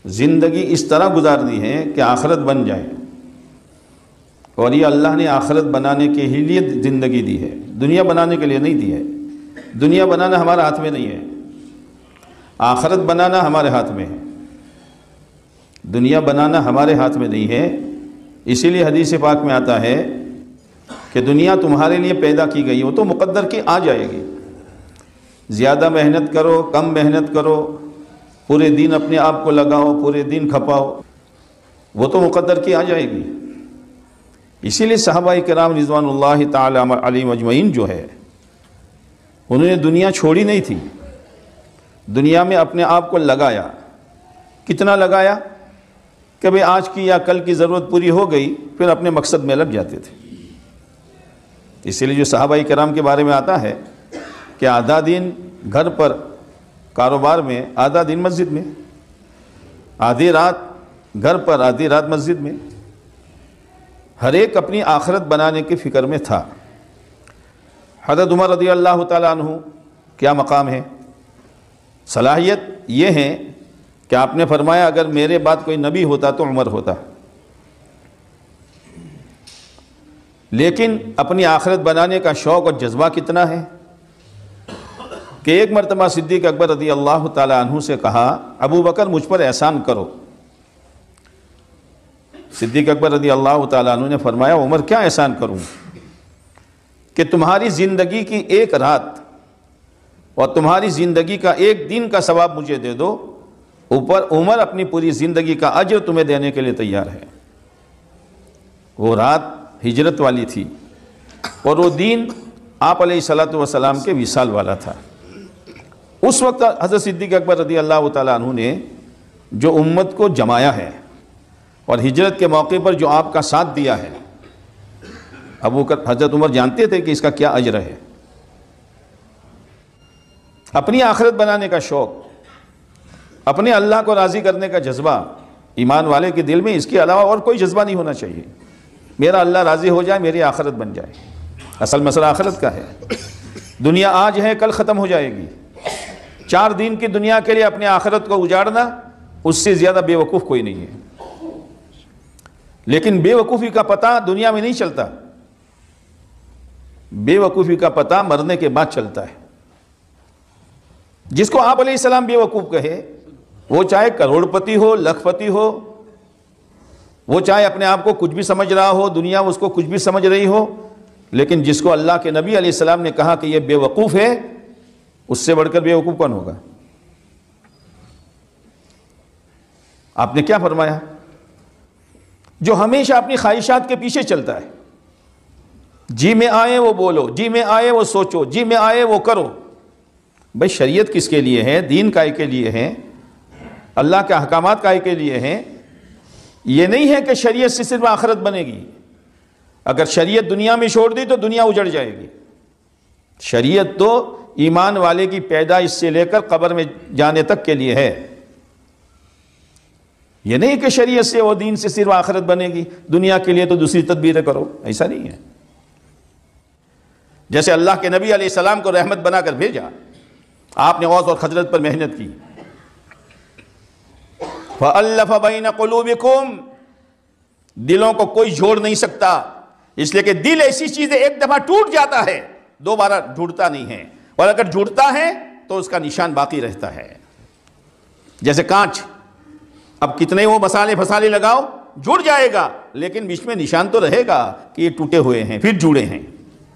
زندگی اس طرح گزارنی ہے کہ آخرت بن جائے، اور یہ اللہ نے آخرت بنانے کے ہی لیے زندگی دی ہے، دنیا بنانے کے لیے نہیں دی ہے۔ دنیا بنانا ہمارے ہاتھ میں نہیں ہے، آخرت بنانا ہمارے ہاتھ میں ہے۔ دنیا بنانا ہمارے ہاتھ میں نہیں ہے، اسی لیے حدیث پاک میں آتا ہے کہ دنیا تمہارے لیے پیدا کی گئی، وہ تو مقدر کی آ جائے گی۔ زیادہ محنت کرو، کم محنت کرو، پورے دن اپنے آپ کو لگاؤ، پورے دن کھپاؤ، وہ تو مقدر کی آ جائے گی۔ اسی لیے صحابہ کرام رضوان اللہ تعالی علیہم اجمعین جو ہے، انہوں نے دنیا چھوڑی نہیں تھی، دنیا میں اپنے آپ کو لگایا۔ کتنا لگایا کہ بھئی آج کی یا کل کی ضرورت پوری ہو گئی، پھر اپنے مقصد میں لگ جاتے تھے۔ اسی لیے جو صحابہ کرام کے بارے میں آتا ہے کہ آدھا دن گھر پر کاروبار میں، آدھا دن مسجد میں، آدھی رات گھر پر، آدھی رات مسجد میں، ہر ایک اپنی آخرت بنانے کی فکر میں تھا۔ حضرت عمر رضی اللہ تعالیٰ عنہ کیا مقام ہے، صلاحیت یہ ہے کہ آپ نے فرمایا اگر میرے بعد کوئی نبی ہوتا تو عمر ہوتا، لیکن اپنی آخرت بنانے کا شوق اور جذبہ کتنا ہے کہ ایک مرتبہ صدیق اکبر رضی اللہ تعالیٰ عنہ سے کہا ابو بکر مجھ پر احسان کرو۔ صدیق اکبر رضی اللہ تعالیٰ عنہ نے فرمایا عمر کیا احسان کروں کہ تمہاری زندگی کی ایک رات اور تمہاری زندگی کا ایک دن کا ثواب مجھے دے دو، اوپر عمر اپنی پوری زندگی کا اجر تمہیں دینے کے لیے تیار ہے۔ وہ رات ہجرت والی تھی اور وہ دین آپ علیہ الصلوۃ والسلام کے وصال والا تھا۔ اس وقت حضرت صدیق اکبر رضی اللہ تعالیٰ عنہ نے جو امت کو جمایا ہے اور ہجرت کے موقع پر جو آپ کا ساتھ دیا ہے، حضرت عمر جانتے تھے کہ اس کا کیا اجر ہے۔ اپنی آخرت بنانے کا شوق، اپنے اللہ کو راضی کرنے کا جذبہ ایمان والے کے دل میں اس کے علاوہ اور کوئی جذبہ نہیں ہونا چاہیے۔ میرا اللہ راضی ہو جائے، میری آخرت بن جائے۔ اصل مسئلہ آخرت کا ہے۔ دنیا آج ہے، کل ختم ہو جائے گی۔ 4 دن کی دنیا کے لیے اپنے آخرت کو اجاڑنا، اس سے زیادہ بے وقوف کوئی نہیں ہے۔ لیکن بے وقوفی کا پتہ دنیا میں نہیں چلتا، بے وقوفی کا پتہ مرنے کے بعد چلتا ہے۔ جس کو آپ علیہ السلام بے وقوف کہے، وہ چاہے کروڑ پتی ہو، لکھ پتی ہو، وہ چاہے اپنے آپ کو کچھ بھی سمجھ رہا ہو، دنیا اس کو کچھ بھی سمجھ رہی ہو، لیکن جس کو اللہ کے نبی علیہ السلام نے کہا کہ یہ بے وقوف ہے، اس سے بڑھ کر بے وقوف کون ہوگا؟ آپ نے کیا فرمایا؟ جو ہمیشہ اپنی خواہشات کے پیچھے چلتا ہے، جی میں آئے وہ بولو، جی میں آئے وہ سوچو، جی میں آئے وہ کرو۔ بھئی شریعت کس کے لیے ہے؟ دین کائے کے لیے ہے؟ اللہ کے احکامات کائے کے لیے ہیں؟ یہ نہیں ہے کہ شریعت سے صرف آخرت بنے گی۔ اگر شریعت دنیا میں چھوڑ دی تو دنیا اجڑ جائے گی۔ شریعت تو ایمان والے کی پیدائش سے لے کر قبر میں جانے تک کے لیے ہے۔ یہ نہیں کہ شریعت سے وہ دین سے صرف آخرت بنے گی، دنیا کے لیے تو دوسری تدبیریں کرو، ایسا نہیں ہے۔ جیسے اللہ کے نبی علیہ السلام کو رحمت بنا کر بھیجا، آپ نے اوس اور خزرج پر محنت کی۔ فَأَلَّفَ بَيْنَ قُلُوبِكُمْ، دلوں کو کوئی جوڑ نہیں سکتا، اس لیے کہ دل ایسی چیز ہے ایک دفعہ ٹوٹ جاتا ہے، دوبارہ جڑتا نہیں ہے، اور اگر جڑتا ہے تو اس کا نشان باقی رہتا ہے۔ جیسے کانچ، اب کتنے وہ مسالے پھسالے لگاؤ جڑ جائے گا، لیکن بیچ میں نشان تو رہے گا کہ یہ ٹوٹے ہوئے ہیں، پھر جڑے ہیں۔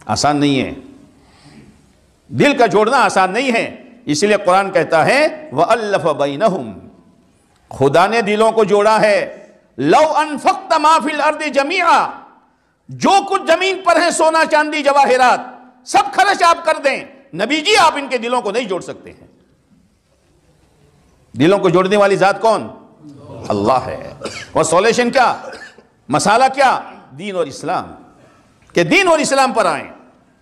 آسان نہیں ہے، دل کا جوڑنا آسان نہیں ہے۔ اس لیے قرآن کہتا ہے وَأَلَّفَ بَيْنَهُمْ، خدا نے دلوں کو جوڑا ہے۔ لَوْ أَنفَقْتَ مَا فِي الْأَرْضِ جَمِيعًا، جو کچھ زمین پر ہے سونا چاندی جواہرات سب خرچ آپ کر دیں، نبی جی آپ ان کے دلوں کو نہیں جوڑ سکتے ہیں۔ دلوں کو جوڑنے والی ذات کون؟ اللہ ہے۔ اور سولوشن کیا؟ مسالہ کیا؟ دین اور اسلام، کہ دین اور اسلام پر آئیں۔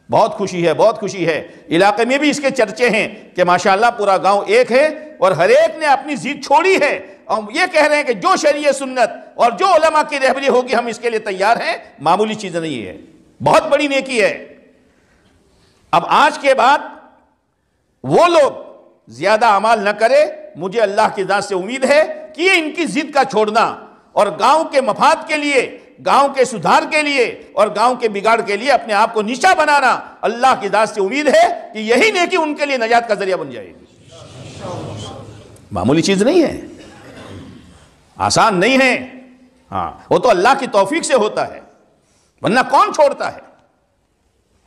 بہت خوشی ہے، بہت خوشی ہے، علاقے میں بھی اس کے چرچے ہیں کہ ماشاءاللہ پورا گاؤں ایک ہے اور ہر ایک نے اپنی ضد چھوڑی ہے، اور یہ کہہ رہے ہیں کہ جو شریعت سنت اور جو علماء کی رہبری ہوگی ہم اس کے لیے تیار ہیں۔ معمولی چیز نہیں ہے، بہت بڑی نیکی ہے۔ اب آج کے بعد وہ لوگ زیادہ اعمال نہ کرے، مجھے اللہ کی ذات سے امید ہے کہ یہ ان کی ضد کا چھوڑنا اور گاؤں کے مفاد کے لیے، گاؤں کے سدھار کے لیے اور گاؤں کے بگاڑ کے لیے اپنے آپ کو نیچا بنانا، اللہ کی ذات سے امید ہے کہ یہی نیکی ان کے لیے نجات کا ذریعہ بن جائے گی۔ معمولی چیز نہیں ہے، آسان نہیں ہے، ہاں وہ تو اللہ کی توفیق سے ہوتا ہے، ورنہ کون چھوڑتا ہے؟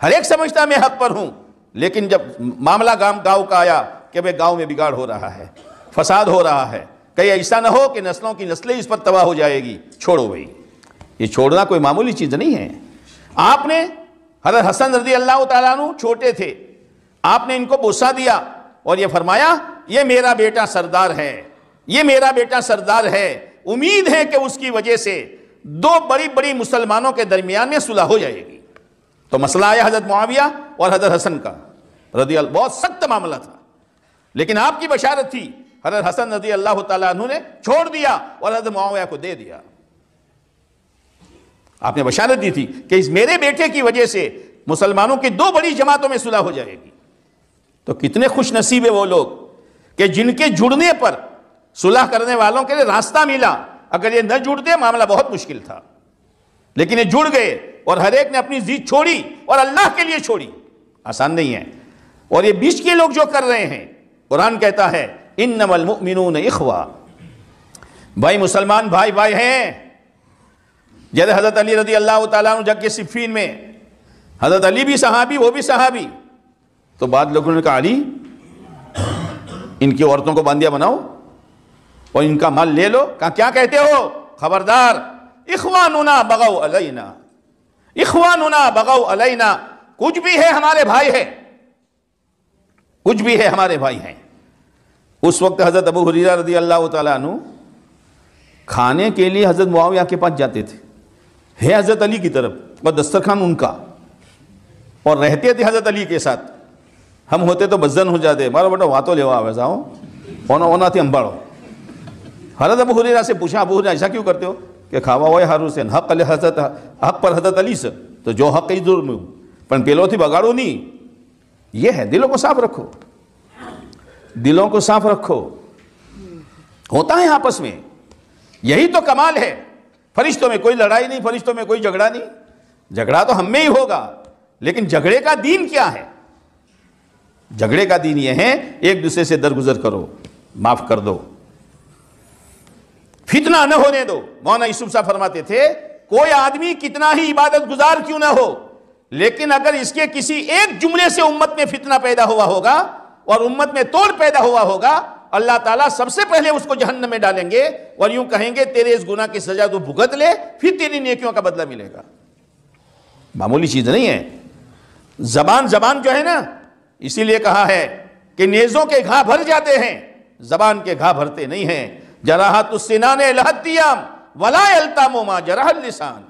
ہر ایک سمجھتا میں حق پر ہوں، لیکن جب معاملہ گاؤں کا آیا کہ بھئی گاؤں میں بگاڑ ہو رہا ہے، فساد ہو رہا ہے، کہیں ایسا نہ ہو کہ نسلوں کی نسلیں اس پر تباہ ہو جائے گی، چھوڑو بھئی۔ یہ چھوڑنا کوئی معمولی چیز نہیں ہے۔ آپ نے حضرت حسن رضی اللہ تعالیٰ عنہ چھوٹے تھے، آپ نے ان کو بوسہ دیا اور یہ فرمایا یہ میرا بیٹا سردار ہے، یہ میرا بیٹا سردار ہے، امید ہے کہ اس کی وجہ سے دو بڑی بڑی مسلمانوں کے درمیان میں صلح ہو جائے گی۔ تو مسئلہ آیا حضرت معاویہ اور حضرت حسن کا رضی اللہ، بہت سخت معاملہ تھا، لیکن آپ کی بشارت تھی، حضرت حسن رضی اللہ تعالیٰ عنہ نے چھوڑ دیا اور حضرت معاویہ کو دے دیا۔ آپ نے بشارت دی تھی کہ اس میرے بیٹے کی وجہ سے مسلمانوں کی دو بڑی جماعتوں میں صلح ہو جائے گی۔ تو کتنے خوش نصیب ہیں وہ لوگ کہ جن کے جڑنے پر صلح کرنے والوں کے لیے راستہ ملا، اگر یہ نہ جڑتے معاملہ بہت مشکل تھا، لیکن یہ جڑ گئے اور ہر ایک نے اپنی ضد چھوڑی اور اللہ کے لیے چھوڑی۔ آسان نہیں ہے۔ اور یہ بیچ کے لوگ جو کر رہے ہیں، قرآن کہتا ہے انما المؤمنون اخوہ، بھائی مسلمان بھائی بھائی ہیں۔ جیسے حضرت علی رضی اللہ تعالیٰ عنہ جنگ کے صفین میں، حضرت علی بھی صحابی، وہ بھی صحابی، تو بعد لوگوں نے کہا علی ان کی عورتوں کو باندیا بناؤ اور ان کا مال لے لو۔ کہا کیا کہتے ہو؟ خبردار، اخواننا بغوا علینا، اخواننا بغوا علینا، کچھ بھی ہے ہمارے بھائی ہے، کچھ بھی ہے ہمارے بھائی ہیں۔ اس وقت حضرت ابو ہریرہ رضی اللہ تعالیٰ عنہ کھانے کے لیے حضرت معاویہ کے پاس جاتے تھے، ہے حضرت علی کی طرف اور دسترخوان ان کا، اور رہتے تھے حضرت علی کے ساتھ۔ ہم ہوتے تو بزن ہو جاتے، مارو بیٹا وہاں تو لے آ ویسا ہو ہونا تھی امباڑو۔ حضرت ابو ہریرہ سے پوچھا ابو ہریرہ ایسا کیوں کرتے ہو؟ کہ کھاوا ہوئے ہر حسین حق پر حضرت علی سے تو جو حق ہی ظلم ہوں پر پیلو تھی بگاڑو نہیں۔ یہ ہے، دلوں کو صاف رکھو، دلوں کو صاف رکھو، ہوتا ہے آپس میں، یہی تو کمال ہے۔ فرشتوں میں کوئی لڑائی نہیں، فرشتوں میں کوئی جھگڑا نہیں، جھگڑا تو ہم میں ہی ہوگا، لیکن جھگڑے کا دین کیا ہے؟ جھگڑے کا دین یہ ہے ایک دوسرے سے درگزر کرو، معاف کر دو، فتنہ نہ ہونے دو۔ مولانا یوسف صاحب فرماتے تھے کوئی آدمی کتنا ہی عبادت گزار کیوں نہ ہو، لیکن اگر اس کے کسی ایک جملے سے امت میں فتنہ پیدا ہوا ہوگا اور امت میں توڑ پیدا ہوا ہوگا، اللہ تعالیٰ سب سے پہلے اس کو جہنم میں ڈالیں گے اور یوں کہیں گے تیرے اس گناہ کی سزا تو بھگت لے، پھر تیری نیکیوں کا بدلہ ملے گا۔ معمولی چیز نہیں ہے۔ زبان جو ہے نا، اسی لیے کہا ہے کہ نیزوں کے گھا بھر جاتے ہیں، زبان کے گھا بھرتے نہیں ہیں۔ جراحت السنان لہتیام ولا یلتام ما جرح اللسان،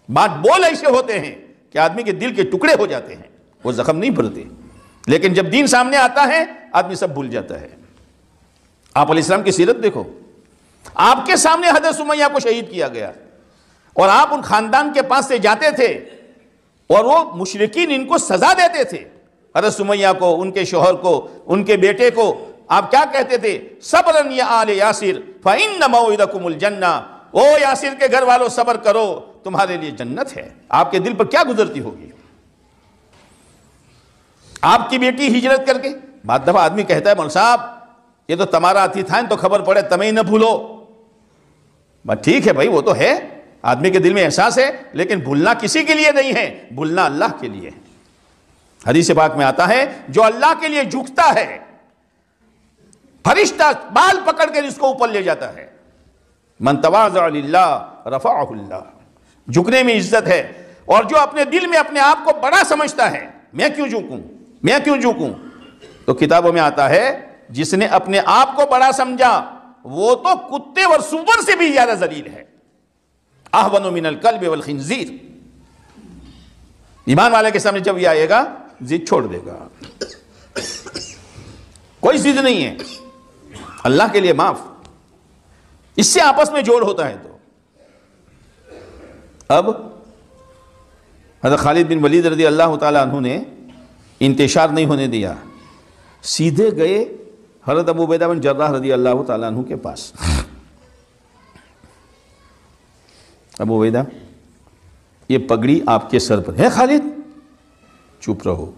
بات بول ایسے ہوتے ہیں کہ آدمی کے دل کے ٹکڑے ہو جاتے ہیں، وہ زخم نہیں بھرتے، لیکن جب دین سامنے آتا ہے آدمی سب بھول جاتا ہے۔ آپ علیہ السلام کی سیرت دیکھو، آپ کے سامنے حضرت سمیہ کو شہید کیا گیا اور آپ ان خاندان کے پاس سے جاتے تھے اور وہ مشرکین ان کو سزا دیتے تھے، حضرت سمیہ کو، ان کے شوہر کو، ان کے بیٹے کو۔ آپ کیا کہتے تھے؟ صبرن یا آل یاسر فإن موعدکم الجنہ، او یاسر کے گھر والوں صبر کرو، تمہارے لیے جنت ہے۔ آپ کے دل پر کیا گزرتی ہوگی؟ آپ کی بیٹی ہجرت کر کے، بعد دفعہ آدمی کہتا ہے مولانا صاحب یہ تو تمہارا ہاتھی تھا تو خبر پڑے تمہیں نہ بھولو۔ بس ٹھیک ہے بھائی، وہ تو ہے، آدمی کے دل میں احساس ہے، لیکن بھولنا کسی کے لیے نہیں ہے، بھولنا اللہ کے لیے ہے۔ حدیث پاک میں آتا ہے جو اللہ کے لیے جھکتا ہے، فرشتہ بال پکڑ کے اس کو اوپر لے جاتا ہے۔ من تواضع للہ رفعہ اللہ، جھکنے میں عزت ہے۔ اور جو اپنے دل میں اپنے آپ کو بڑا سمجھتا ہے، میں کیوں جھکوں، میں کیوں جھکوں، تو کتابوں میں آتا ہے جس نے اپنے آپ کو بڑا سمجھا وہ تو کتے اور سور سے بھی زیادہ ذلیل ہے۔ اہون من الکلب والخنزیر، ایمان والے کے سامنے جب یہ آئے گا ضد چھوڑ دے گا، کوئی ضد نہیں ہے، اللہ کے لیے معاف، اس سے آپس میں جوڑ ہوتا ہے۔ تو اب حضرت خالد بن ولید رضی اللہ تعالیٰ عنہ نے انتشار نہیں ہونے دیا، سیدھے گئے حضرت ابو عبیدہ بن جراح رضی اللہ تعالیٰ عنہ کے پاس. ابو عبیدہ یہ پگڑی آپ کے سر پر ہے. خالد چپ رہو،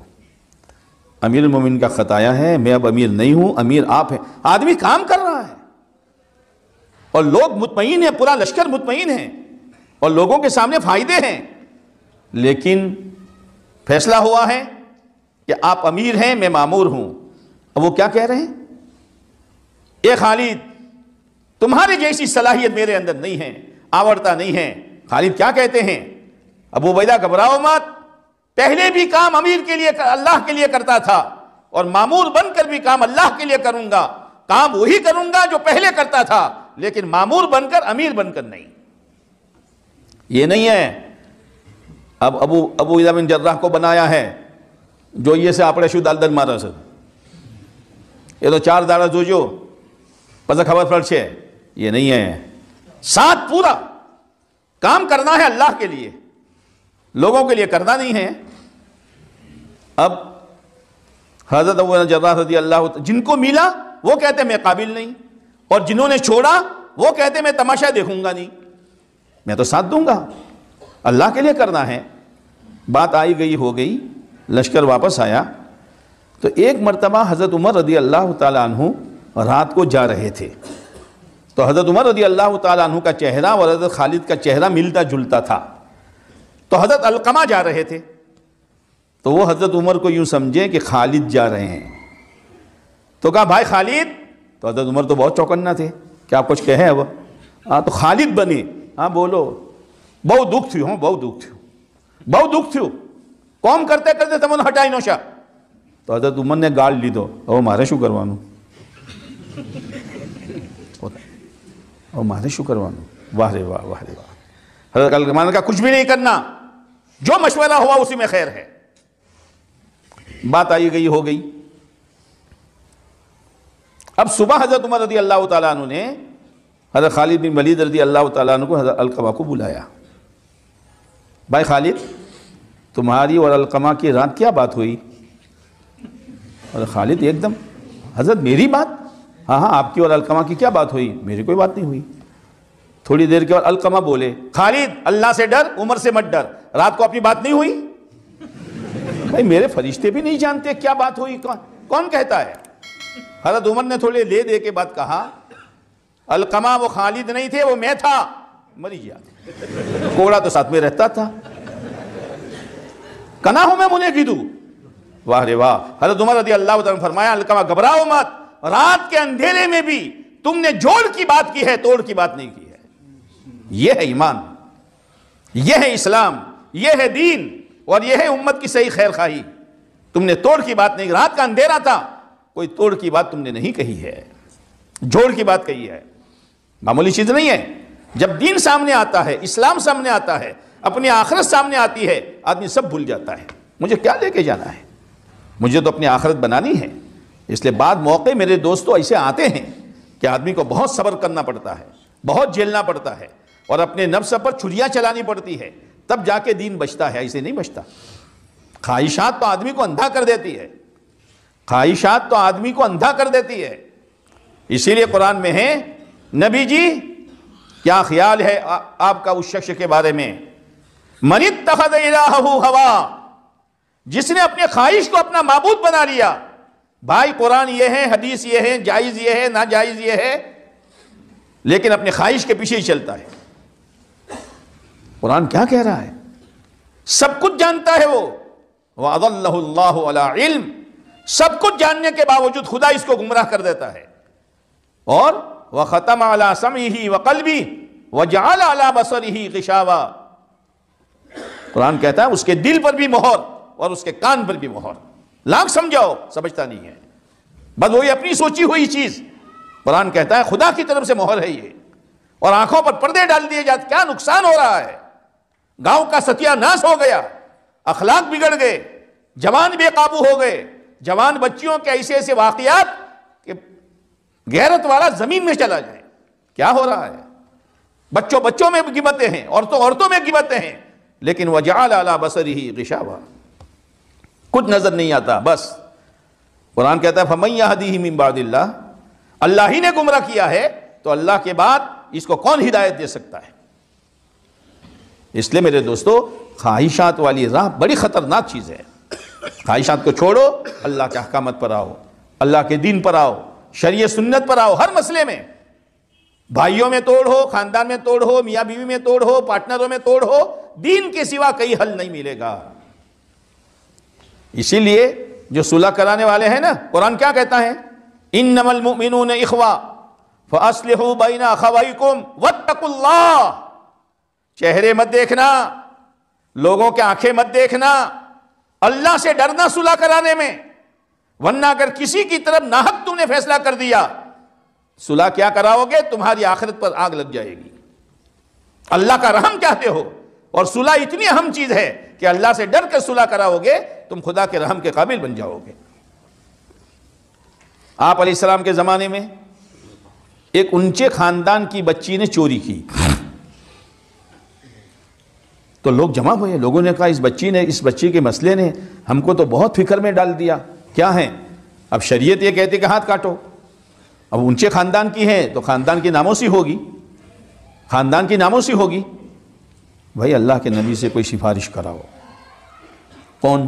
امیر المومنین کا خط آیا ہے، میں اب امیر نہیں ہوں، امیر آپ ہیں. آدمی کام کر رہا ہے اور لوگ مطمئن ہیں، پورا لشکر مطمئن ہے اور لوگوں کے سامنے فائدے ہیں، لیکن فیصلہ ہوا ہے کہ آپ امیر ہیں، میں مامور ہوں. اب وہ کیا کہہ رہے ہیں؟ اے خالد تمہاری جیسی صلاحیت میرے اندر نہیں ہے، آورتا نہیں ہے. خالد کیا کہتے ہیں؟ ابو عبیدہ گھبراؤ مت، پہلے بھی کام امیر کے لیے اللہ کے لیے کرتا تھا اور مامور بن کر بھی کام اللہ کے لیے کروں گا. کام وہی کروں گا جو پہلے کرتا تھا، لیکن مامور بن کر امیر بن کر نہیں. یہ نہیں ہے اب ابو عبیدہ بن جراح کو بنایا ہے جو یہ سے آپڑے شو دال دل مارا سر یہ تو 4 داڑا جو پتہ خبر پڑ چھے. یہ نہیں ہے. ساتھ پورا کام کرنا ہے اللہ کے لیے، لوگوں کے لیے کرنا نہیں ہے. اب حضرت ابو عبیدہ جراح رضی اللہ جن کو ملا وہ کہتے میں قابل نہیں، اور جنہوں نے چھوڑا وہ کہتے میں تماشا دیکھوں گا نہیں، میں تو ساتھ دوں گا، اللہ کے لیے کرنا ہے. بات آئی گئی ہو گئی، لشکر واپس آیا تو ایک مرتبہ حضرت عمر رضی اللہ تعالیٰ عنہ رات کو جا رہے تھے. تو حضرت عمر رضی اللہ تعالیٰ عنہ کا چہرہ اور حضرت خالد کا چہرہ ملتا جلتا تھا. تو حضرت علقمہ جا رہے تھے تو وہ حضرت عمر کو یوں سمجھے کہ خالد جا رہے ہیں. تو کہا بھائی خالد. تو حضرت عمر تو بہت چوکنا تھے کہ آپ کچھ کہیں اب. ہاں تو خالد بنے. ہاں بولو. بہت دکھ تھیو. ہوں بہت دکھ تھیو، بہت دکھ تھیو. قوم کرتے کرتے تم نے ہٹائی نوشا. تو حضرت عمر نے گال لی دو او مارے شو کروانو، او مارے شو کروانو. واہ رے واہ، واہ رے واہ. حضرت علقمہ نے کہا کچھ بھی نہیں کرنا، جو مشورہ ہوا اسی میں خیر ہے. بات آئی گئی ہو گئی. اب صبح حضرت عمر رضی اللہ تعالیٰ عنہ نے حضرت خالد بن ولید رضی اللہ تعالیٰ عنہ کو حضرت علقمہ کو بلایا. بھائی خالد تمہاری اور علقمہ کی رات کیا بات ہوئی؟ اور خالد ایک دم حضرت میری بات؟ ہاں ہاں آپ کی اور علقمہ کی کیا بات ہوئی؟ میری کوئی بات نہیں ہوئی. تھوڑی دیر کے بعد علقمہ بولے خالد اللہ سے ڈر، عمر سے مت ڈر. رات کو اپنی بات نہیں ہوئی؟ بھائی میرے فرشتے بھی نہیں جانتے کیا بات ہوئی، کون کہتا ہے؟ حضرت عمر نے تھوڑے لے دے کے بعد کہا علقمہ وہ خالد نہیں تھے، وہ میں تھا. مری گیا کوڑا تو ساتھ میں رہتا تھا. کنا ہوں میں منے کی دوں. واہ رے واہ. حضرت عمر رضی اللہ عنہ فرمایا علقمہ گھبراؤ مت، رات کے اندھیرے میں بھی تم نے جوڑ کی بات کی ہے، توڑ کی بات نہیں کی ہے. یہ ہے ایمان، یہ ہے اسلام، یہ ہے دین، اور یہ ہے امت کی صحیح خیر خواہی. تم نے توڑ کی بات نہیں. رات کا اندھیرا تھا، کوئی توڑ کی بات تم نے نہیں کہی ہے، جوڑ کی بات کہی ہے. معمولی چیز نہیں ہے. جب دین سامنے آتا ہے، اسلام سامنے آتا ہے، اپنی آخرت سامنے آتی ہے، آدمی سب بھول جاتا ہے. مجھے کیا لے کے جانا ہے، مجھے تو اپنی آخرت بنانی ہے. اس لیے بعد موقع میرے دوستوں ایسے آتے ہیں کہ آدمی کو بہت صبر کرنا پڑتا ہے، بہت جھیلنا پڑتا ہے، اور اپنے نفس پر چھریاں چلانی پڑتی ہے، تب جا کے دین بچتا ہے. ایسے نہیں بچتا. خواہشات تو آدمی کو اندھا کر دیتی ہے، خواہشات تو آدمی کو اندھا کر دیتی ہے. اسی لیے قرآن میں ہے نبی جی کیا خیال ہے آپ کا اس شخص کے بارے میں من اتخذ الہہ ہوا، جس نے اپنے خواہش کو اپنا معبود بنا لیا. بھائی قرآن یہ ہے، حدیث یہ ہے، جائز یہ ہے، ناجائز یہ ہے، لیکن اپنے خواہش کے پیچھے ہی چلتا ہے. قرآن کیا کہہ رہا ہے؟ سب کچھ جانتا ہے وہ. وَأَضَلَّهُ اللَّهُ عَلَىٰ عِلْمٍ. سب کچھ جاننے کے باوجود خدا اس کو گمراہ کر دیتا ہے. اور وَخَتَمَ عَلَىٰ سَمْعِهِ وَقَلْبِهِ وَجَعَلَ عَلَىٰ بَصَرِهِ غِشَاوَةً. قرآن کہتا ہے اس کے دل پر بھی مہر اور اس کے کان پر بھی مہر. لاکھ سمجھاؤ سمجھتا نہیں ہے، بس وہی اپنی سوچی ہوئی چیز. قرآن کہتا ہے خدا کی طرف سے مہر ہے یہ. اور آنکھوں پر پردے ڈال دیے جاتے. کیا نقصان ہو رہا ہے؟ گاؤں کا ستیہ ناس ہو گیا، اخلاق بگڑ گئے، جوان بے قابو ہو گئے. جوان بچیوں کے ایسے ایسے واقعات کہ غیرت والا زمین میں چلا جائے. کیا ہو رہا ہے؟ بچوں میں غیبتیں ہیں، عورتوں میں غیبتیں ہیں، لیکن وَجَعَلَ عَلَىٰ بَصَرِهِ غِشَاوَةً. کچھ نظر نہیں آتا. بس قرآن کہتا ہے فَمَن يَهْدِهِ مِن بَعْدِ اللَّهِ، اللہ ہی نے گمراہ کیا ہے تو اللہ کے بعد اس کو کون ہدایت دے سکتا ہے؟ اس لیے میرے دوستو، خواہشات والی راہ بڑی خطرناک چیز ہے۔ خواہشات کو چھوڑو، اللہ کے احکامات پر آؤ، اللہ کے دین پر آؤ، شریعت سنت پر آؤ۔ ہر مسئلے میں، بھائیوں میں توڑ ہو، خاندان میں توڑ ہو، میاں بیوی میں توڑ ہو، پارٹنروں میں توڑ ہو، دین کے سوا کئی حل نہیں ملے گا۔ اسی لیے جو صلح کرانے والے ہیں نا، قرآن کیا کہتا ہے؟ انما المؤمنون اخوہ فاصلحوا بین اخویکم واتقوا اللہ۔ چہرے مت دیکھنا، لوگوں کے آنکھیں مت دیکھنا، اللہ سے ڈرنا صلح کرانے میں، ورنہ اگر کسی کی طرف ناحق تم نے فیصلہ کر دیا، صلح کیا کراؤ گے؟ تمہاری آخرت پر آگ لگ جائے گی۔ اللہ کا رحم چاہتے ہو، اور صلح اتنی اہم چیز ہے کہ اللہ سے ڈر کر صلح کراؤ گے، تم خدا کے رحم کے قابل بن جاؤ گے۔ آپ علیہ السلام کے زمانے میں ایک اونچے خاندان کی بچی نے چوری کی، تو لوگ جمع ہوئے، لوگوں نے کہا اس بچی کے مسئلے نے ہم کو تو بہت فکر میں ڈال دیا۔ کیا ہے؟ اب شریعت یہ کہتی کہ ہاتھ کاٹو، اب اونچے خاندان کی ہے تو خاندان کی ناموسی ہوگی، خاندان کی ناموسی ہوگی۔ بھائی اللہ کے نبی سے کوئی سفارش کراؤ۔ کون؟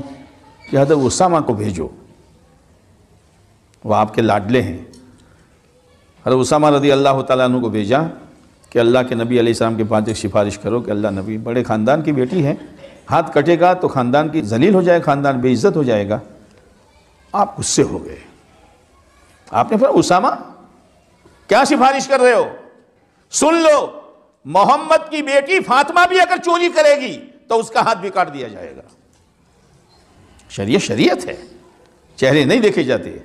کہ حضرت اسامہ کو بھیجو، وہ آپ کے لاڈلے ہیں۔ حضرت اسامہ رضی اللہ تعالیٰ عنہ کو بھیجا کہ اللہ کے نبی علیہ السلام کے پاس ایک سفارش کرو کہ اللہ نبی بڑے خاندان کی بیٹی ہے، ہاتھ کٹے گا تو خاندان کی ذلیل ہو جائے، خاندان بے عزت ہو جائے گا۔ آپ غصے ہو گئے، آپ نے فرمایا اسامہ کیا سفارش کر رہے ہو؟ سن لو، محمد کی بیٹی فاطمہ بھی اگر چوری کرے گی تو اس کا ہاتھ بھی کاٹ دیا جائے گا۔ شریعت ہے، چہرے نہیں دیکھے جاتے،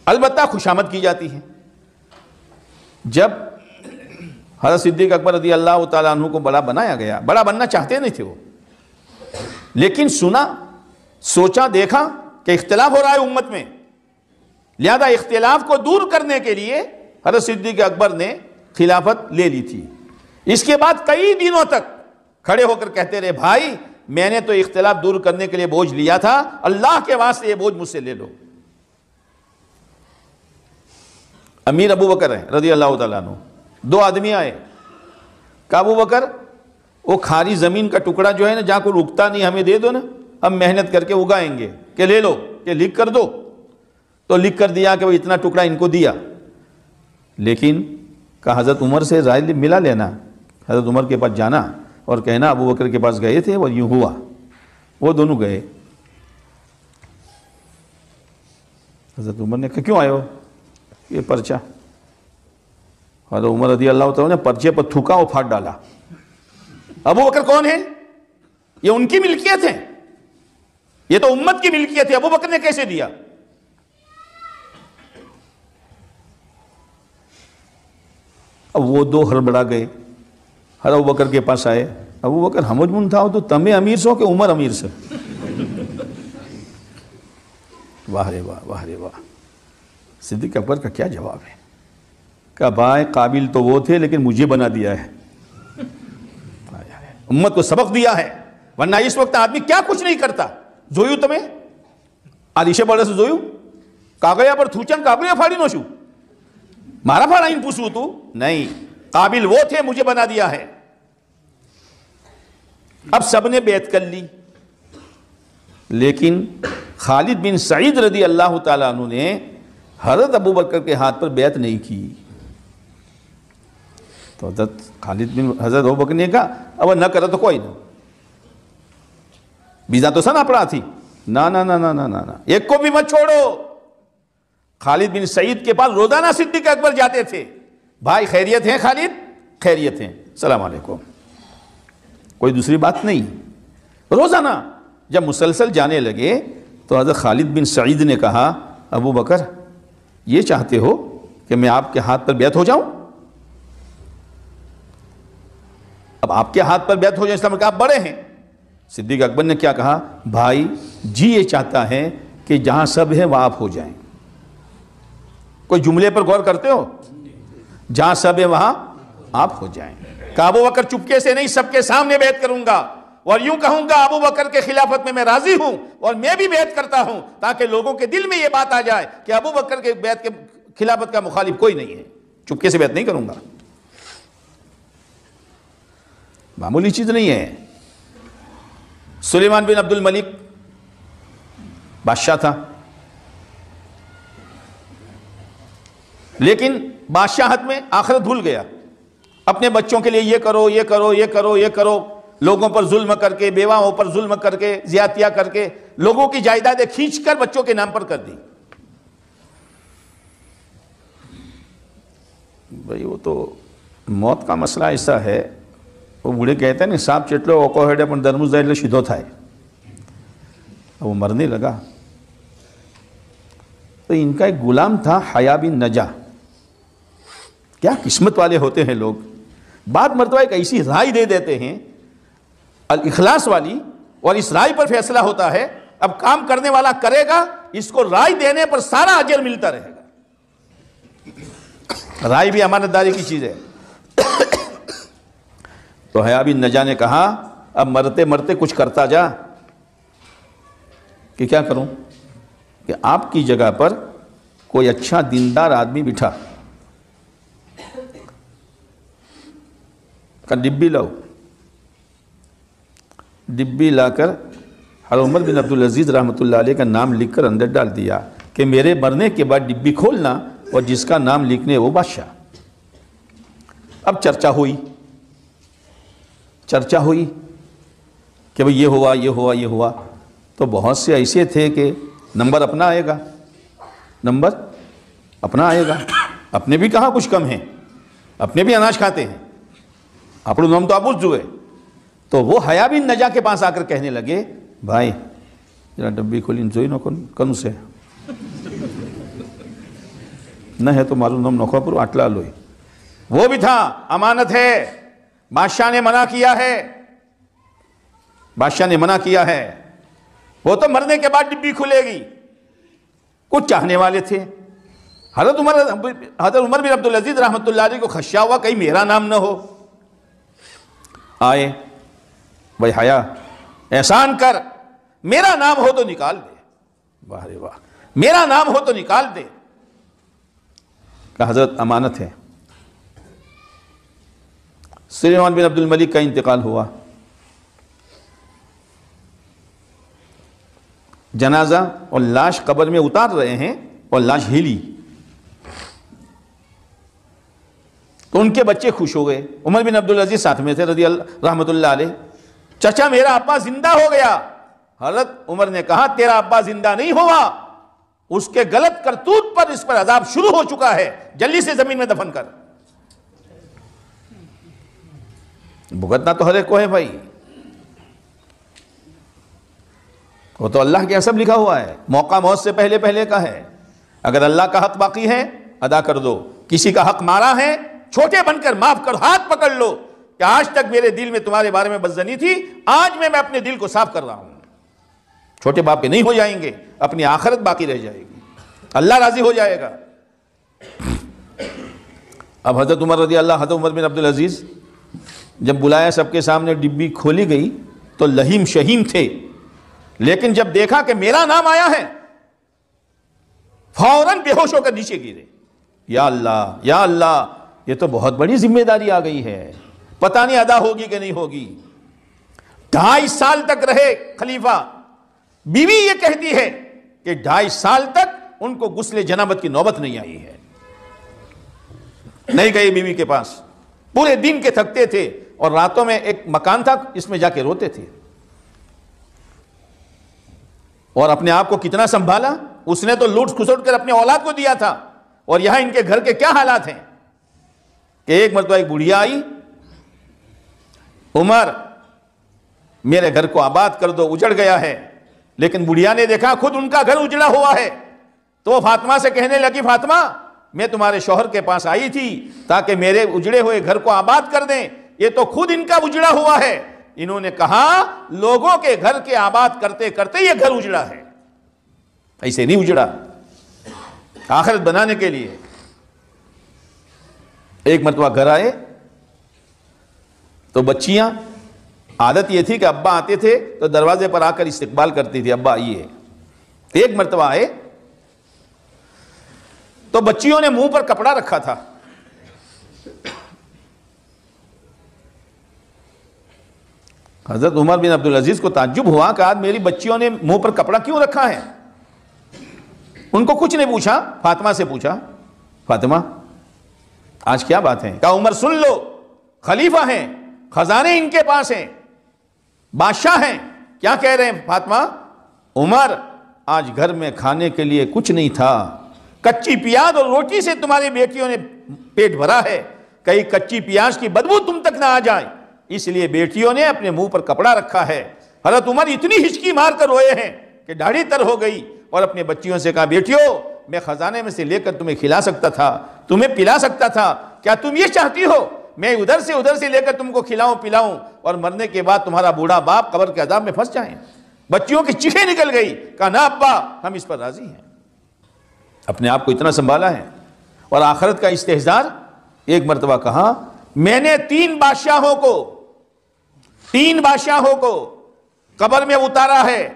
البتہ خوشامد کی جاتی ہے۔ جب حضرت صدیق اکبر رضی اللہ تعالیٰ عنہ کو بڑا بنایا گیا، بڑا بننا چاہتے نہیں تھے وہ، لیکن سنا، سوچا، دیکھا کہ اختلاف ہو رہا ہے امت میں، لہذا اختلاف کو دور کرنے کے لیے حضرت صدیق اکبر نے خلافت لے لی تھی۔ اس کے بعد کئی دنوں تک کھڑے ہو کر کہتے رہے، بھائی میں نے تو اختلاف دور کرنے کے لیے بوجھ لیا تھا، اللہ کے واسطے یہ بوجھ مجھ سے لے لو۔ امیر ابو بکر ہے رضی اللہ تعالیٰ عنہ، دو آدمی آئے، کہ ابو بکر وہ کھاری زمین کا ٹکڑا جو ہے نا، جہاں کوئی اگتا نہیں، ہمیں دے دو نا، ہم محنت کر کے اگائیں گے، کہ لے لو، کہ لکھ کر دو۔ تو لکھ کر دیا کہ وہ اتنا ٹکڑا ان کو دیا، لیکن کہا حضرت عمر سے رائے ملا لینا، حضرت عمر کے پاس جانا اور کہنا ابو بکر کے پاس گئے تھے اور یوں ہوا۔ وہ دونوں گئے، حضرت عمر نے کہا کیوں آئے ہو؟ یہ پرچہ۔ حضرت عمر رضی اللہ تعالیٰ نے پرچے پر تھوکا اور پھاڑ ڈالا۔ ابو بکر کون ہے؟ یہ ان کی ملکیت ہے، یہ تو امت کی ملکیت ہے، ابو بکر نے کیسے دیا؟ اب وہ دو ہڑبڑا گئے، حضرت ابو بکر کے پاس آئے، ابو بکر ہمج من تھا تو تمہیں امیر سو کہ عمر امیر سے؟ واہ رے واہ، واہ رے واہ۔ صدیق اکبر کا کیا جواب ہے؟ کہ بھائی قابل تو وہ تھے لیکن مجھے بنا دیا ہے، امت کو سبق دیا ہے، ورنہ اس وقت آدمی کیا کچھ نہیں کرتا۔ زویو تمہیں آدیشے بڑے سے زویو کاغیا پر تھوچن کاغیا پھاڑی نوشو مارا پھاڑا ان پوچھو تو نہیں، قابل وہ تھے، مجھے بنا دیا ہے۔ اب سب نے بیعت کر لی، لیکن خالد بن سعید رضی اللہ تعالیٰ عنہ نے حضرت ابو بکر کے ہاتھ پر بیعت نہیں کی۔ تو حضرت ابو بکر نے کہا اب نہ کرا تو کوئی نہ، بیزا تو سنا پڑا تھی، نا نا نا نا نا نا، ایک کو بھی مت چھوڑو۔ خالد بن سعید کے پاس روزانہ صدیق اکبر جاتے تھے، بھائی خیریت ہیں خالد؟ خیریت ہیں، السلام علیکم، کوئی دوسری بات نہیں۔ روزانہ جب مسلسل جانے لگے تو حضرت خالد بن سعید نے کہا ابو بکر یہ چاہتے ہو کہ میں آپ کے ہاتھ پر بیعت ہو جاؤں؟ اب آپ کے ہاتھ پر بیعت ہو جائے، اسلام کہ آپ بڑے ہیں۔ صدیق اکبر نے کیا کہا؟ بھائی جی یہ چاہتا ہے کہ جہاں سب ہیں وہاں آپ ہو جائیں۔ کوئی جملے پر غور کرتے ہو؟ جہاں سب ہیں وہاں آپ ہو جائیں۔ کہ ابو بکر چپکے سے نہیں، سب کے سامنے بیعت کروں گا۔ اور یوں کہوں گا ابو بکر کے خلافت میں راضی ہوں اور میں بھی بیعت کرتا ہوں، تاکہ لوگوں کے دل میں یہ بات آ جائے کہ ابو بکر کے بیعت کے خلافت کا مخالف کوئی نہیں ہے، چپکے سے بیعت نہیں کروں گا۔ معمولی چیز نہیں ہے۔ سلیمان بن عبد الملک بادشاہ تھا، لیکن بادشاہت میں آخرت بھول گیا۔ اپنے بچوں کے لیے یہ کرو یہ کرو یہ کرو یہ کرو، لوگوں پر ظلم کر کے، بیواؤں پر ظلم کر کے، زیادتیاں کر کے، لوگوں کی جائیدادیں کھینچ کر بچوں کے نام پر کر دی۔ بھئی وہ تو موت کا مسئلہ ایسا ہے، وہ بوڑھے کہتے ہیں نا سانپ چٹلو اوکو ہیڈے پر درمز دائلے شدو تھا ہے، وہ مرنے لگا۔ تو ان کا ایک غلام تھا حیا بن نجا۔ کیا قسمت والے ہوتے ہیں لوگ، بعد مرتبہ ایک ایسی رائے دے دیتے ہیں الاخلاص والی، اور اس رائے پر فیصلہ ہوتا ہے اب کام کرنے والا کرے گا، اس کو رائے دینے پر سارا اجر ملتا رہے گا۔ رائے بھی امانت داری کی چیز ہے۔ تو حیا بن نجا نے کہا اب مرتے مرتے کچھ کرتا جا، کہ کیا کروں، کہ آپ کی جگہ پر کوئی اچھا دیندار آدمی بٹھا کہ ڈبی لاؤ، ڈبی لا کر حضرت عمر بن عبدالعزیز رحمۃ اللہ علیہ کا نام لکھ کر اندر ڈال دیا کہ میرے مرنے کے بعد ڈبی کھولنا اور جس کا نام لکھنے وہ بادشاہ۔ اب چرچا ہوئی کہ بھئی یہ ہوا یہ ہوا یہ ہوا، تو بہت سے ایسے تھے کہ نمبر اپنا آئے گا، نمبر اپنا آئے گا، اپنے بھی کہاں کچھ کم ہیں، اپنے بھی اناج کھاتے ہیں، اپنے نام تو آپ اس جوئے۔ تو وہ حیا بن نجا کے پاس آ کر کہنے لگے بھائی ذرا ڈبی کھولی نچوئی نو کن سے نہ ہے تو معلوم نم نوکھا پر آٹلا لوئی۔ وہ بھی تھا، امانت ہے، بادشاہ نے منع کیا ہے، بادشاہ نے منع کیا ہے، وہ تو مرنے کے بعد ڈبی کھلے گی۔ کچھ چاہنے والے تھے، حضرت عمر بن عبدالعزیز رحمۃ اللہ علیہ کو خدشہ ہوا کہیں میرا نام نہ ہو۔ آئے بھائی حیا احسان کر، میرا نام ہو تو نکال دے، واہ رے واہ، میرا نام ہو تو نکال دے۔ کہ حضرت امانت ہے۔ سلیمان بن عبد الملک کا انتقال ہوا، جنازہ اور لاش قبر میں اتار رہے ہیں اور لاش ہلی، تو ان کے بچے خوش ہو گئے۔ عمر بن عبدالعزیز ساتھ میں تھے رضی اللہ رحمۃ اللہ علیہ، چچا میرا ابا زندہ ہو گیا۔ حضرت عمر نے کہا تیرا ابا زندہ نہیں ہوا، اس کے غلط کرتوت پر اس پر عذاب شروع ہو چکا ہے، جلدی سے زمین میں دفن کر۔ بھگتنا تو ہر ایک کو ہے بھائی، وہ تو اللہ کے حسب لکھا ہوا ہے، موقع موت سے پہلے پہلے کا ہے۔ اگر اللہ کا حق باقی ہے ادا کر دو، کسی کا حق مارا ہے چھوٹے بن کر معاف کر، ہاتھ پکڑ لو کہ آج تک میرے دل میں تمہارے بارے میں بدزنی تھی، آج میں اپنے دل کو صاف کر رہا ہوں۔ چھوٹے باپ کے نہیں ہو جائیں گے، اپنی آخرت باقی رہ جائے گی، اللہ راضی ہو جائے گا۔ اب حضرت عمر رضی اللہ، حضرت عمر بن عبدالعزیز جب بلایا سب کے سامنے، ڈبی کھولی گئی تو لہیم شہیم تھے، لیکن جب دیکھا کہ میرا نام آیا ہے فوراً بے ہوش ہو کر نیچے گرے۔ یا اللہ یا اللہ، یہ تو بہت بڑی ذمہ داری آ گئی ہے، پتہ نہیں ادا ہوگی کہ نہیں ہوگی۔ 2.5 سال تک رہے خلیفہ، بیوی یہ کہتی ہے کہ 2.5 سال تک ان کو غسل جنابت کی نوبت نہیں آئی ہے، نہیں گئے بیوی کے پاس، پورے دن کے تھکتے تھے، اور راتوں میں ایک مکان تھا اس میں جا کے روتے تھے۔ اور اپنے آپ کو کتنا سنبھالا، اس نے تو لوٹ کھسوٹ کر اپنے اولاد کو دیا تھا، اور یہاں ان کے گھر کے کیا حالات ہیں کہ ایک مرتبہ ایک بڑھیا آئی، عمر میرے گھر کو آباد کر دو، اجڑ گیا ہے۔ لیکن بڑھیا نے دیکھا خود ان کا گھر اجڑا ہوا ہے، تو وہ فاطمہ سے کہنے لگی فاطمہ میں تمہارے شوہر کے پاس آئی تھی تاکہ میرے اجڑے ہوئے گھر کو آباد کر دیں، یہ تو خود ان کا اجڑا ہوا ہے۔ انہوں نے کہا لوگوں کے گھر کے آباد کرتے کرتے یہ گھر اجڑا ہے، ایسے نہیں اجڑا، آخرت بنانے کے لیے۔ ایک مرتبہ گھر آئے تو بچیاں عادت یہ تھی کہ ابا آتے تھے تو دروازے پر آ کر استقبال کرتی تھی، ابا آئیے۔ ایک مرتبہ آئے تو بچیوں نے منہ پر کپڑا رکھا تھا، حضرت عمر بن عبدالعزیز کو تعجب ہوا کہ آج میری بچیوں نے منہ پر کپڑا کیوں رکھا ہے؟ ان کو کچھ نہیں پوچھا، فاطمہ سے پوچھا، فاطمہ آج کیا بات ہے؟ کہا عمر سن لو، خلیفہ ہیں، خزانے ان کے پاس ہیں، بادشاہ ہیں۔ کیا کہہ رہے ہیں فاطمہ؟ عمر آج گھر میں کھانے کے لیے کچھ نہیں تھا، کچی پیاز اور روٹی سے تمہاری بیٹیوں نے پیٹ بھرا ہے، کہیں کچی پیاز کی بدبو تم تک نہ آ جائے، اس لیے بیٹیوں نے اپنے منہ پر کپڑا رکھا ہے۔ حضرت عمر اتنی ہچکی مار کر روئے ہیں کہ داڑھی تر ہو گئی، اور اپنے بچیوں سے کہا بیٹیوں میں خزانے میں سے لے کر تمہیں کھلا سکتا تھا، تمہیں پلا سکتا تھا، کیا تم یہ چاہتی ہو میں ادھر سے لے کر تم کو کھلاؤں پلاؤں اور مرنے کے بعد تمہارا بوڑھا باپ قبر کے عذاب میں پھنس جائیں؟ بچیوں کی چیخیں نکل گئی، کہا نہ ابا ہم اس پر راضی ہیں۔ اپنے آپ کو اتنا سنبھالا ہے، اور آخرت کا استحضار۔ ایک مرتبہ کہا میں نے تین بادشاہوں کو قبر میں اتارا ہے،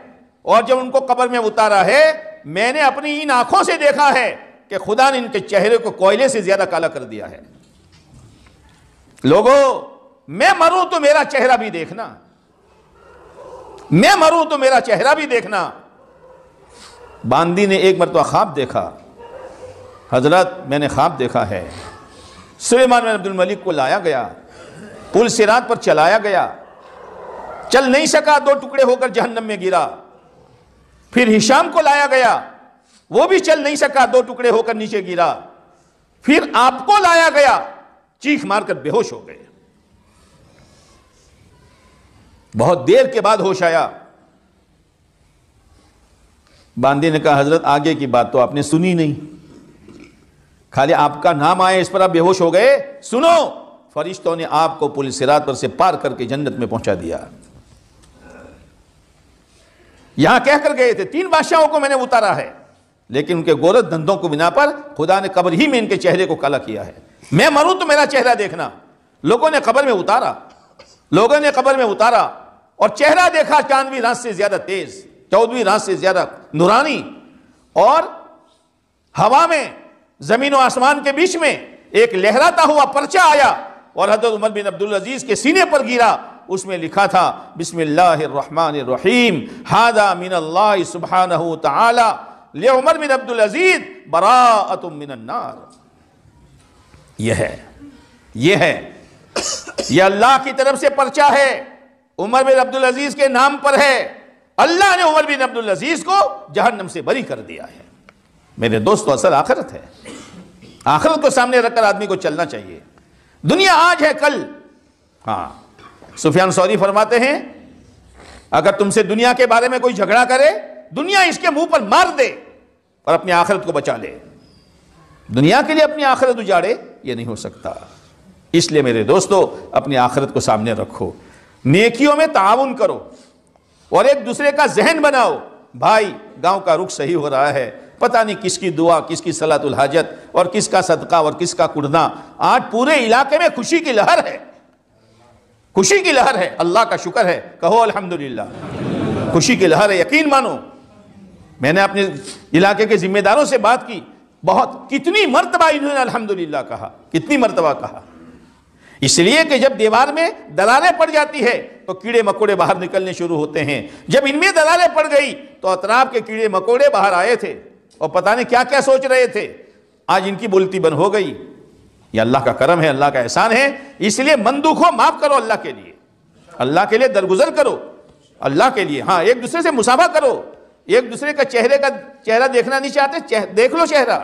اور جب ان کو قبر میں اتارا ہے میں نے اپنی ان آنکھوں سے دیکھا ہے کہ خدا نے ان کے چہرے کو کوئلے سے زیادہ کالا کر دیا ہے۔ لوگوں میں مروں تو میرا چہرہ بھی دیکھنا، میں مروں تو میرا چہرہ بھی دیکھنا۔ باندی نے ایک مرتبہ خواب دیکھا، حضرت میں نے خواب دیکھا ہے سلیمان بن عبد الملک کو لایا گیا، پل صراط پر چلایا گیا، چل نہیں سکا، 2 ٹکڑے ہو کر جہنم میں گرا۔ پھر ہشام کو لایا گیا، وہ بھی چل نہیں سکا، 2 ٹکڑے ہو کر نیچے گرا۔ پھر آپ کو لایا گیا، چیخ مار کر بے ہوش ہو گئے۔ بہت دیر کے بعد ہوش آیا۔ باندی نے کہا حضرت آگے کی بات تو آپ نے سنی نہیں، خالی آپ کا نام آئے اس پر آپ بے ہوش ہو گئے؟ سنو، فرشتوں نے آپ کو پل صراط پر سے پار کر کے جنت میں پہنچا دیا۔ یہاں کہہ کر گئے تھے 3 بادشاہوں کو میں نے اتارا ہے، لیکن ان کے گورت دندوں کو بنا پر خدا نے قبر ہی میں ان کے چہرے کو کالا کیا ہے۔ میں مروں تو میرا چہرہ دیکھنا۔ لوگوں نے قبر میں اتارا اور چہرہ دیکھا 94 رات سے زیادہ تیز، 14ویں رات سے زیادہ نورانی، اور ہوا میں زمین و آسمان کے بیچ میں ایک لہراتا ہوا پرچہ آیا اور حضرت عمر بن عبدالعزیز کے سینے پر گرا۔ اس میں لکھا تھا بسم اللہ الرحمن الرحیم ھذا من اللہ سبحانہ تعالی لعمر بن عبدالعزیز براءۃ من النار۔ یہ ہے یہ اللہ کی طرف سے پرچہ ہے، عمر بن عبدالعزیز کے نام پر ہے۔ اللہ نے عمر بن عبدالعزیز کو جہنم سے بری کر دیا ہے۔ میرے دوستو اصل آخرت ہے، آخرت کو سامنے رکھ کر آدمی کو چلنا چاہیے۔ دنیا آج ہے کل۔ ہاں، سفیان ثوری فرماتے ہیں اگر تم سے دنیا کے بارے میں کوئی جھگڑا کرے، دنیا اس کے منہ پر مار دے اور اپنی آخرت کو بچا لے۔ دنیا کے لیے اپنی آخرت اجاڑے، یہ نہیں ہو سکتا۔ اس لیے میرے دوستو اپنی آخرت کو سامنے رکھو، نیکیوں میں تعاون کرو اور ایک دوسرے کا ذہن بناؤ۔ بھائی گاؤں کا رخ صحیح ہو رہا ہے، پتہ نہیں کس کی دعا، کس کی صلاۃ الحاجت اور کس کا صدقہ اور کس کا کڑنا۔ آج پورے علاقے میں خوشی کی لہر ہے، خوشی کی لہر ہے، اللہ کا شکر ہے، کہو الحمدللہ۔ خوشی کی لہر ہے، یقین مانو۔ میں نے اپنے علاقے کے ذمہ داروں سے بات کی، کتنی مرتبہ انہوں نے الحمدللہ کہا، کتنی مرتبہ کہا۔ اس لیے کہ جب دیوار میں دراڑیں پڑ جاتی ہے تو کیڑے مکوڑے باہر نکلنے شروع ہوتے ہیں۔ جب ان میں دراڑیں پڑ گئی تو اطراف کے کیڑے مکوڑے باہر آئے تھے اور پتہ نہیں کیا کیا سوچ رہے تھے۔ آج ان کی بولتی بند ہو گئی۔ یہ اللہ کا کرم ہے، اللہ کا احسان ہے۔ اس لیے من دکھوں معاف کرو، اللہ کے لیے، اللہ کے لیے درگزر کرو، اللہ کے لیے۔ ہاں، ایک دوسرے سے مصافحہ کرو۔ ایک دوسرے کا چہرہ دیکھنا نہیں چاہتے، دیکھ لو چہرہ،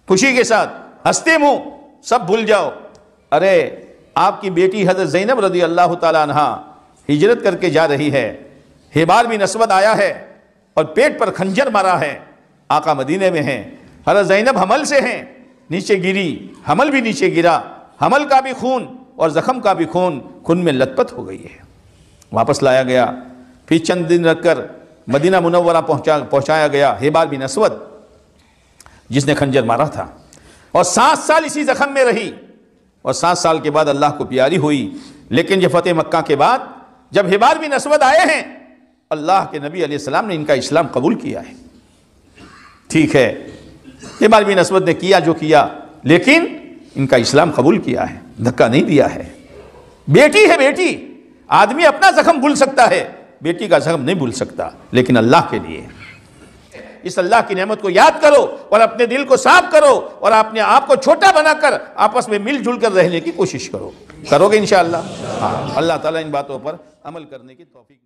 خوشی کے ساتھ، ہنستے منہ، سب بھول جاؤ۔ ارے آپ کی بیٹی حضرت زینب رضی اللہ تعالیٰ عنہ ہجرت کر کے جا رہی ہے، ہبار بن اسود آیا ہے اور پیٹ پر خنجر مارا ہے، آقا مدینے میں ہیں، حضرت زینب حمل سے ہیں، نیچے گری، حمل بھی نیچے گرا، حمل کا بھی خون اور زخم کا بھی خون میں لت پت ہو گئی ہے۔ واپس لایا گیا، پھر چند دن رکھ کر مدینہ منورہ پہنچایا گیا ہبار بن اسود جس نے خنجر مارا تھا، اور 7 سال اسی زخم میں رہی، اور 7 سال کے بعد اللہ کو پیاری ہوئی۔ لیکن جب فتح مکہ کے بعد جب ہبار بن اسود آئے ہیں، اللہ کے نبی علیہ السلام نے ان کا اسلام قبول کیا ہے. ٹھیک ہے، ہبار بن اسود نے کیا جو کیا، لیکن ان کا اسلام قبول کیا ہے، دھکا نہیں دیا ہے. بیٹی ہے بیٹی، آدمی اپنا زخم بھول سکتا ہے، بیٹی کا زخم نہیں بھول سکتا. لیکن اللہ کے لیے اس اللہ کی نعمت کو یاد کرو اور اپنے دل کو صاف کرو اور اپنے آپ کو چھوٹا بنا کر آپس میں مل جل کر رہنے کی کوشش کرو. کرو گے انشاءاللہ؟ ہاں، اللہ تعالیٰ ان باتوں پر عمل کرنے کی توفیق